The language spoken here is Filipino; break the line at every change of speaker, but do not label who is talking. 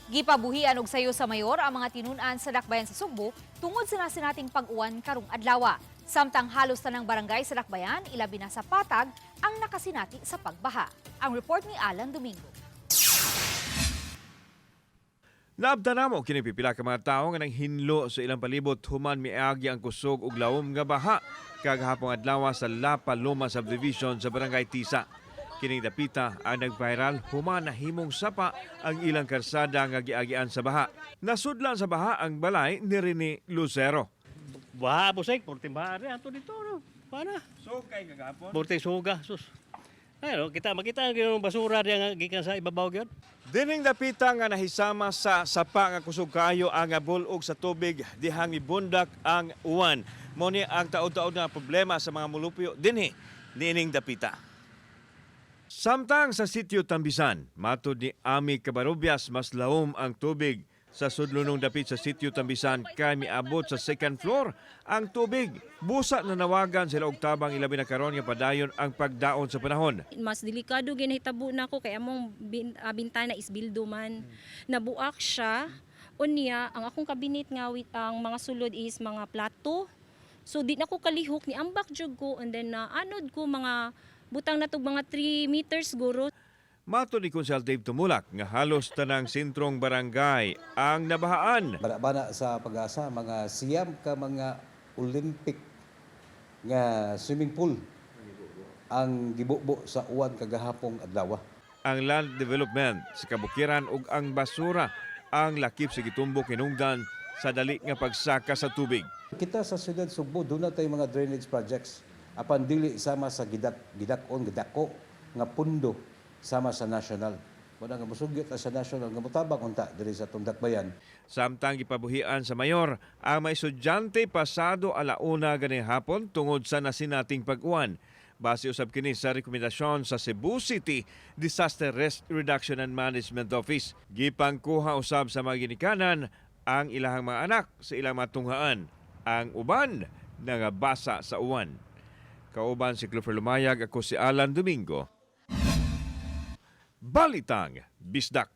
Gipabuhian og sayo sa mayor ang mga tinun-an sa Dakbayan sa Sugbo tungod sa nasinating pag-uwan karong adlaw. Samtang halos tanang barangay sa Dakbayan, ilabi na sa Patag, ang nakasinati sa pagbaha. Ang report ni Alan Domingo.
Naabda namo kini pipila ka mga tawo nga nang hinlo sa ilang palibot human miagi ang kusog ug lawom nga baha kagahapon adlaw sa Lapa Loma Subdivision sa Barangay Tisa. Kining dapita ang nag-viral human nahimong sapa ang ilang karsada nga giagian sa baha. Nasudlan sa baha ang balay ni Rene Lucero.
Baha po say, porting baha rin ato dito no. Para.
So kay kagahapon
Porting suga sus. Ayun, makita ang basura diyan nga gikan sa ibabaw gyud.
Dining dapita nga nahisama sa sapa nga kusog kayo ang bulog sa tubig dihang mibundak ang uwan. Mo ni ang taud-taud nga problema sa mga mulupyo dinhi niining dapita. Samtang sa sitio Tambisan, matod ni Ami Cabarubias mas lawom ang tubig. Sa sudlunong dapit sa sitio Tambisan kay miabot sa second floor ang tubig. Busa na nawagan sila og tabang ilabi na karon nga padayon ang pagdaon sa panahon.
Mas delikado ginahitabo nako kay among bintana is bildo man. Nabuak siya. Unya ang akong kabinet nga ang mga sulod is mga plato. So di na ko kalihok ni ambak jud ko and then anod ko mga butang natog mga 3 meters guro.
Matod ni Konsel Dave Tumulak nga halos tanang sentrong barangay ang nabahaan.
Bana sa Pag-asa, mga siyam ka mga Olympic nga swimming pool ang gibubo sa uwan kagahapong adlaw.
Ang land development sa kabukiran ug ang basura ang lakip sa gitumbok hinungdan sa dali nga pagsaka sa tubig.
Kita sa Siyudad Sugbo, doon na tayo mga drainage projects. Apan dili sama sa gidakon, gidako nga pundo sama sa national. Wala nga musugyot sa national nga mutabang unta diri sa Dakbayan.
Samtang gipabuhian sa mayor, ang mga estudyante pasado alauna ganing hapon tungod sa nasinating pag-uwan. Base usab kini sa rekomendasyon sa Cebu City Disaster Risk Reduction and Management Office. Gipangkuha usab sa mga ginikanan ang ilahang mga anak sa ilang matunghaan. Ang uban nangabasa sa uwan. Kauban si Clover Lumayag, ako si Alan Domingo. Balitang Bisdak.